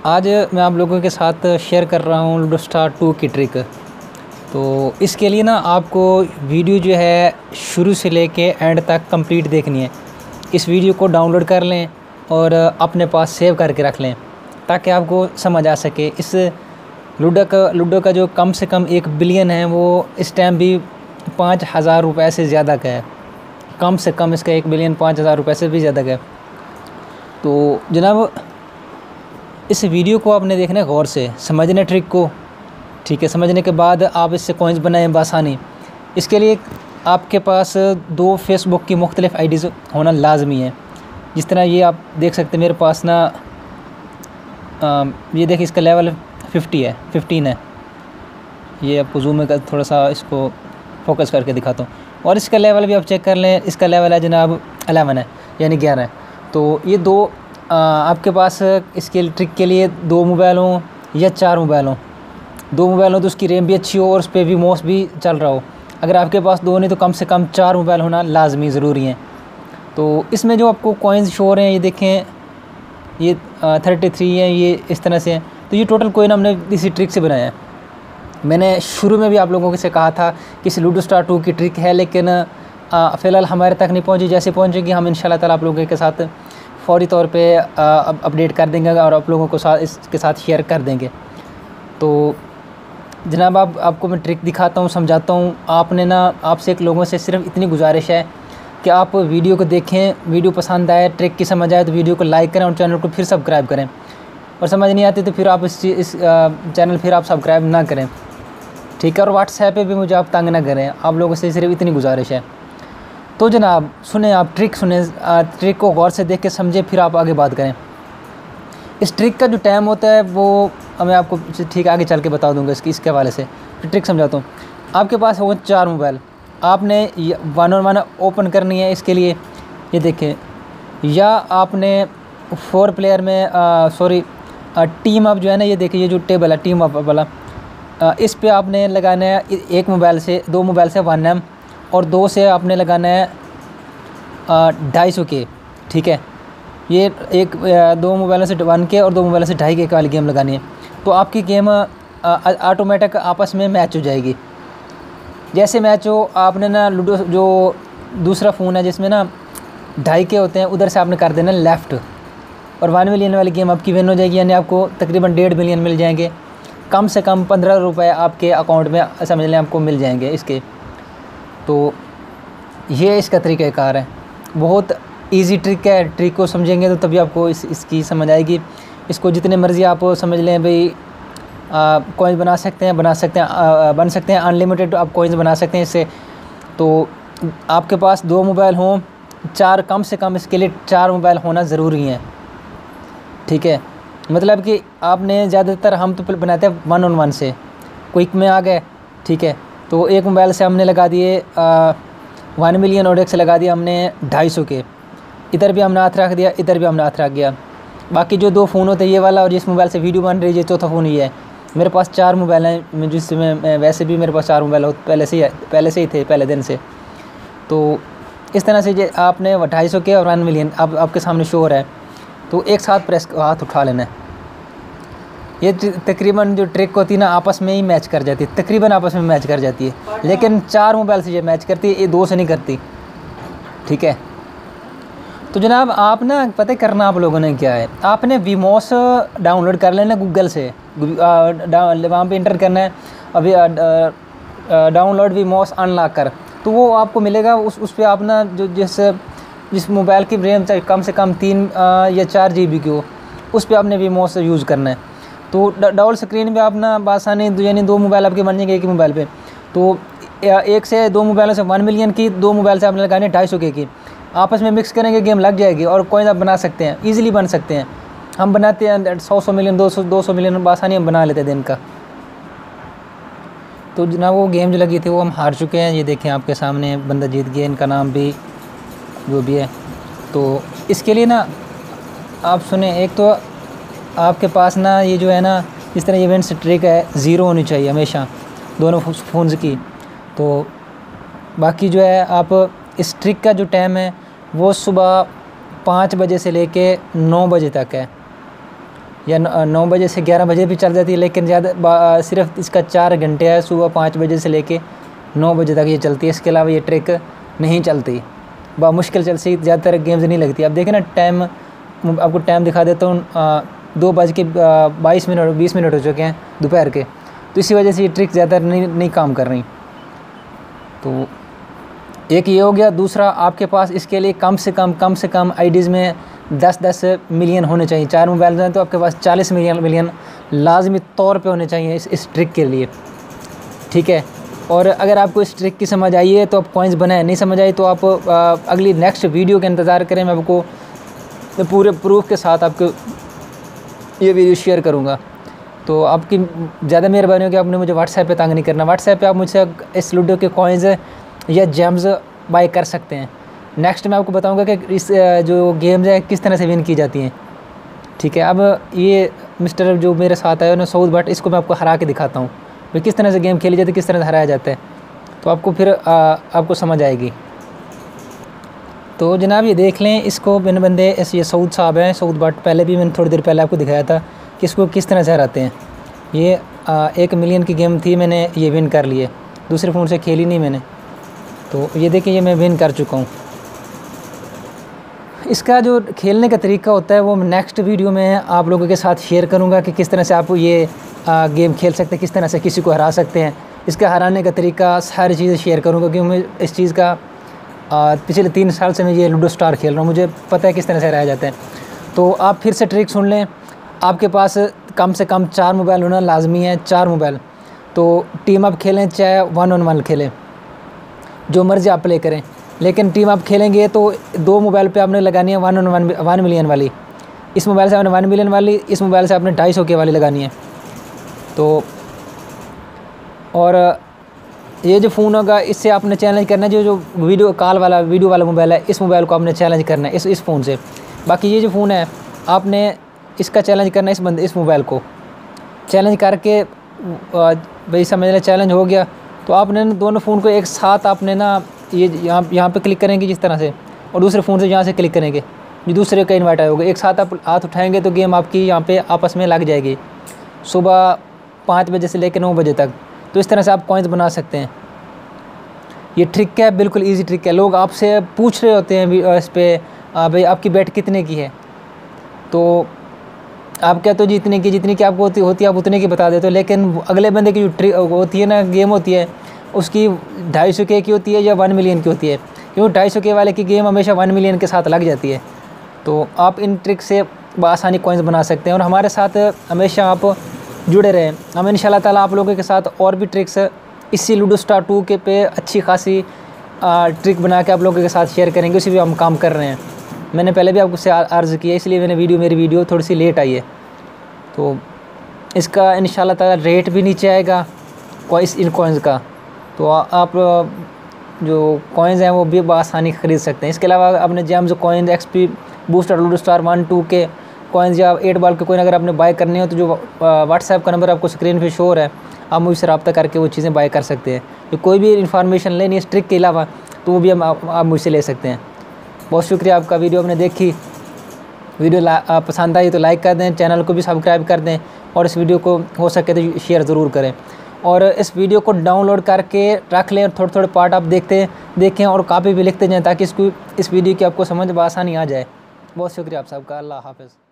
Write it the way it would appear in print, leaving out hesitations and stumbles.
आज मैं आप लोगों के साथ शेयर कर रहा हूँ लूडो स्टार 2 की ट्रिक। तो इसके लिए ना आपको वीडियो जो है शुरू से लेके एंड तक कंप्लीट देखनी है। इस वीडियो को डाउनलोड कर लें और अपने पास सेव करके रख लें ताकि आपको समझ आ सके। इस लूडो का जो कम से कम 1 बिलियन है वो इस टाइम भी 5,000 रुपये से ज़्यादा का है। कम से कम इसका 1 बिलियन 5,000 रुपये से भी ज़्यादा का है। तो जनाब इस वीडियो को आपने देखना है गौर से, समझना ट्रिक को, ठीक है। समझने के बाद आप इससे कॉइन्स बनाएं बासानी। इसके लिए आपके पास 2 फेसबुक की मुख्तलिफ आईडीज़ होना लाजमी है। जिस तरह ये आप देख सकते हैं मेरे पास ना ये देखिए इसका लेवल 15 है। ये आपको जूम में थोड़ा सा इसको फोकस करके दिखाता हूँ। और इसका लेवल भी आप चेक कर लें, इसका लेवल है जनाब 11 है, यानी 11 है। तो ये 2 आपके पास इसके ट्रिक के लिए 2 मोबाइल हों या 4 मोबाइल हों। 2 मोबाइल हों तो उसकी रैम भी अच्छी हो और उस पर भी मॉस भी चल रहा हो। अगर आपके पास 2 नहीं तो कम से कम 4 मोबाइल होना लाजमी ज़रूरी है। तो इसमें जो आपको कॉइन्स शो हो रहे हैं ये देखें, ये 33 है, ये इस तरह से है। तो ये टोटल कॉइन हमने इसी ट्रिक से बनाया है। मैंने शुरू में भी आप लोगों से कहा था कि इस लूडो स्टार 2 की ट्रिक है, लेकिन फ़िलहाल हमारे तक नहीं पहुंची। जैसे पहुंचेगी हम इंशाल्लाह ताला आप लोगों के साथ फ़ौरी तौर पे अपडेट कर देंगे और आप लोगों को इसके साथ शेयर कर देंगे। तो जनाब आपको मैं ट्रिक दिखाता हूँ, समझाता हूँ। आपने ना आपसे एक लोगों से सिर्फ इतनी गुजारिश है कि आप वीडियो को देखें, वीडियो पसंद आए, ट्रिक की समझ आए तो वीडियो को लाइक करें और चैनल को फिर सब्सक्राइब करें। और समझ नहीं आती तो फिर आप इस चैनल फिर आप सब्सक्राइब ना करें, ठीक है। और व्हाट्सएप पे भी मुझे आप तंग ना करें, आप लोगों से सिर्फ इतनी गुजारिश है। तो जनाब सुने, आप ट्रिक सुने, ट्रिक को गौर से देख के समझे, फिर आप आगे बात करें। इस ट्रिक का जो टाइम होता है वो मैं आपको ठीक आगे चल के बता दूंगा इसके हवाले से। फिर ट्रिक समझाता हूँ। आपके पास होगा 4 मोबाइल, आपने 1 on 1 ओपन करनी है। इसके लिए ये देखें, या आपने 4 प्लेयर में टीम अप जो है ना, ये देखिए ये जो टेबल है टीम अप वाला, इस पे आपने लगाना है 1 मोबाइल से 2 मोबाइल से 1M और 2 से आपने लगाना है 250 के, ठीक है। ये 2 मोबाइलों से 1 के और 2 मोबाइलों से 2.5 के वाली गेम लगानी है। तो आपकी गेम ऑटोमेटिक आपस में मैच हो जाएगी। जैसे मैच हो, आपने ना लूडो जो दूसरा फ़ोन है जिसमें ना 2.5 के होते हैं, उधर से आपने कर देना लेफ़्ट और 1 मिलियन वाली गेम आपकी विन हो जाएगी। यानी आपको तकरीबन 1.5 बिलियन मिल जाएंगे। कम से कम 15 रुपये आपके अकाउंट में समझ लें आपको मिल जाएंगे इसके। तो ये इसका तरीक़ाकार है, बहुत इजी ट्रिक है। ट्रिक को समझेंगे तो तभी आपको इसकी समझ आएगी। इसको जितने मर्ज़ी आप समझ लें भाई, कॉइन्स बन सकते हैं अनलिमिटेड आप कॉइन्स बना सकते हैं इससे। तो आपके पास 2 मोबाइल हों, 4 कम से कम इसके लिए 4 मोबाइल होना ज़रूरी है, ठीक है। मतलब कि आपने ज़्यादातर हम तो बनाते हैं 1 on 1 से, क्विक में आ गए, ठीक है। तो 1 मोबाइल से हमने लगा दिए 1 मिलियन और 1 से लगा दिया हमने 250 के। इधर भी हमने हाथ रख दिया, इधर भी हमने हाथ रख दिया। बाकी जो 2 फ़ोन होते हैं, ये वाला और जिस मोबाइल से वीडियो बन रही है, चौथा फ़ोन ये है। मेरे पास 4 मोबाइल हैं, जिसमें वैसे भी मेरे पास 4 मोबाइल पहले से ही थे, पहले दिन से। तो इस तरह से आपने 250 के और 1 मिलियन आपके सामने शो हो रहा है। तो एक साथ हाथ उठा लेना है। ये तकरीबन जो ट्रिक होती है ना आपस में ही मैच कर जाती है, तकरीबन आपस में मैच कर जाती है। लेकिन 4 मोबाइल से ये मैच करती है, ये 2 से नहीं करती, ठीक है। तो जनाब आप ना पता करना आप लोगों ने क्या है, आपने वीमॉस डाउनलोड कर लेना गूगल से, वहाँ पे इंटर करना है अभी डाउनलोड वीमॉस अनलॉकर। तो वो आपको मिलेगा। उस पर आप ना जो जिस मोबाइल की रैम कम से कम 3 या 4 GB की हो, उस पर आपने वीमॉस यूज़ करना है। तो डबल स्क्रीन पे आप ना बासानी, यानी 2 मोबाइल आपके बन जाएंगे एक ही मोबाइल पे। तो 1 से 2 मोबाइलों से 1 मिलियन की, 2 मोबाइल से आपने लगानी 250 की, आपस में मिक्स करेंगे, गेम लग जाएगी और कॉइन आप बना सकते हैं, इजीली बन सकते हैं। हम बनाते हैं 100 मिलियन 200 मिलियन बासानी हम बना लेते हैं दिन का। तो जनाब वो गेम जो लगी थी वो हम हार चुके हैं। ये देखें आपके सामने बंदा जीत गया, इनका नाम भी जो भी है। तो इसके लिए ना आप सुने, एक तो आपके पास ना ये जो है ना इस तरह इवेंट्स ट्रिक है 0 होनी चाहिए हमेशा दोनों फ़ोन्स की। तो बाकी जो है आप इस ट्रिक का जो टाइम है वो सुबह 5 बजे से लेके 9 बजे तक है। या 9 बजे से 11 बजे भी चल जाती है, लेकिन ज़्यादा सिर्फ इसका 4 घंटे है, सुबह 5 बजे से लेके 9 बजे तक ये चलती है। इसके अलावा ये ट्रिक नहीं चलती, बहुत मुश्किल चलती, ज़्यादातर गेम्स नहीं लगती। अब देखें ना टाइम, आपको टाइम दिखा देता हूँ, 2:22 20 मिनट हो चुके हैं दोपहर के। तो इसी वजह से ये ट्रिक ज़्यादातर नहीं काम कर रही। तो एक ये हो गया। दूसरा, आपके पास इसके लिए कम से कम आईडीज़ में 10 मिलियन होने चाहिए। 4 मोबाइल हैं तो आपके पास 40 मिलियन लाजमी तौर पे होने चाहिए इस ट्रिक के लिए, ठीक है। और अगर आपको इस ट्रिक की समझ आई है तो आप कॉइन्स बनाएं, नहीं समझ आई तो आप अगली नेक्स्ट वीडियो का इंतज़ार करें। मैं आपको पूरे प्रूफ के साथ आपको ये वीडियो शेयर करूँगा। तो आपकी ज़्यादा मेहरबानी होगी, आपने मुझे व्हाट्सएप पे तंग नहीं करना। व्हाट्सएप पे आप मुझसे इस लूडो के कॉइन्स या जेम्स बाय कर सकते हैं। नेक्स्ट मैं आपको बताऊंगा कि इस जो गेम्स है किस तरह से विन की जाती हैं, ठीक है। अब ये मिस्टर जो मेरे साथ आए उन्होंने सऊद भट्ट, इसको मैं आपको हरा के दिखाता हूँ भाई किस तरह से गेम खेली जाती है, किस तरह से हराया जाता है, तो आपको फिर आपको समझ आएगी। तो जनाब ये देख लें, इसको मैंने बंदे ये सऊद साहब हैं, सऊद भट्ट, पहले भी मैंने थोड़ी देर पहले आपको दिखाया था कि इसको किस तरह से हराते हैं। ये 1 मिलियन की गेम थी, मैंने ये विन कर लिए, दूसरे फ़ोन से खेली नहीं मैंने। तो ये देखिए, ये मैं विन कर चुका हूँ। इसका जो खेलने का तरीका होता है वो मैं नेक्स्ट वीडियो में आप लोगों के साथ शेयर करूँगा कि किस तरह से आप ये गेम खेल सकते हैं, किस तरह से किसी को हरा सकते हैं। इसका हराने का तरीका सारी चीज़ें शेयर करूँगा, क्योंकि मैं इस चीज़ का पिछले 3 साल से मैं ये लूडो स्टार खेल रहा हूँ, मुझे पता है किस तरह से हराया जाता है। तो आप फिर से ट्रिक सुन लें। आपके पास कम से कम 4 मोबाइल होना लाजमी है, 4 मोबाइल। तो टीम अप खेलें चाहे 1-on-1 खेलें, जो मर्ज़ी आप प्ले करें, लेकिन टीम आप खेलेंगे तो 2 मोबाइल पे आपने लगानी है 1 मिलियन वाली। इस मोबाइल से आपने 1 मिलियन वाली, इस मोबाइल से आपने 250 के वाली लगानी है। तो और ये जो फ़ोन होगा इससे आपने चैलेंज करना है, जो वीडियो वाला मोबाइल है, इस मोबाइल को आपने चैलेंज करना है इस फ़ोन से। बाकी ये जो फ़ोन है आपने इसका चैलेंज करना है, इस मोबाइल को चैलेंज करके भाई समझ लें चैलेंज हो गया। तो आपने दोनों फ़ोन को एक साथ आपने ना ये यहाँ पे क्लिक करेंगे जिस तरह से, और दूसरे फ़ोन से यहाँ से क्लिक करेंगे, जो दूसरे का इन्वाइट आएगा, एक साथ आप हाथ उठाएंगे तो गेम आपकी यहाँ पे आपस में लग जाएगी सुबह 5 बजे से लेकर 9 बजे तक। तो इस तरह से आप कॉइन्स बना सकते हैं। ये ट्रिक है, बिल्कुल ईजी ट्रिक है। लोग आपसे पूछ रहे होते हैं इस पर भाई आपकी बेट कितने की है, तो आप कहते हो जितने की आपको होती है आप उतने की बता देते हो, लेकिन अगले बंदे की जो ट्रिक होती है ना, गेम होती है उसकी 250 के की होती है या 1 मिलियन की होती है, क्योंकि 250 के वाले की गेम हमेशा 1 मिलियन के साथ लग जाती है। तो आप इन ट्रिक से बआसानी कॉइन्स बना सकते हैं, और हमारे साथ हमेशा आप जुड़े रहें। हम इंशाल्लाह ताला आप लोगों के साथ और भी ट्रिक्स इसी लूडो स्टार 2 के पे अच्छी खासी ट्रिक बना के आप लोगों के साथ शेयर करेंगे। उसी भी हम काम कर रहे हैं। मैंने पहले भी आपको अर्ज़ किया, इसलिए मेरी वीडियो थोड़ी सी लेट आई है। तो इसका इंशाल्लाह ताला रेट भी नीचे आएगा इन कॉइन्स का, तो आप जो कॉइन्स हैं वो भी बआसानी ख़रीद सकते हैं। इसके अलावा अपने James coin, XP booster, ludo star 1, 2 के कॉइन्स या 8 बॉल के कॉइन अगर आपने बाय करने हो तो जो व्हाट्सएप का नंबर आपको स्क्रीन पे शो हो रहा है, आप मुझसे रब्ता करके वो चीज़ें बाय कर सकते हैं। तो कोई भी इन्फॉर्मेशन लेनी है इस ट्रिक के अलावा तो वो भी आप मुझसे ले सकते हैं। बहुत शुक्रिया आपका, वीडियो आपने देखी। वीडियो पसंद आई तो लाइक कर दें, चैनल को भी सब्सक्राइब कर दें, और इस वीडियो को हो सके तो शेयर ज़रूर करें। और इस वीडियो को डाउनलोड करके रख लें, और थोड़े पार्ट आप देखें और कॉपी भी लिखते जाएँ, ताकि इस वीडियो की आपको समझ बआसानी आ जाए। बहुत शुक्रिया आप सबका। अल्लाह हाफ़िज़।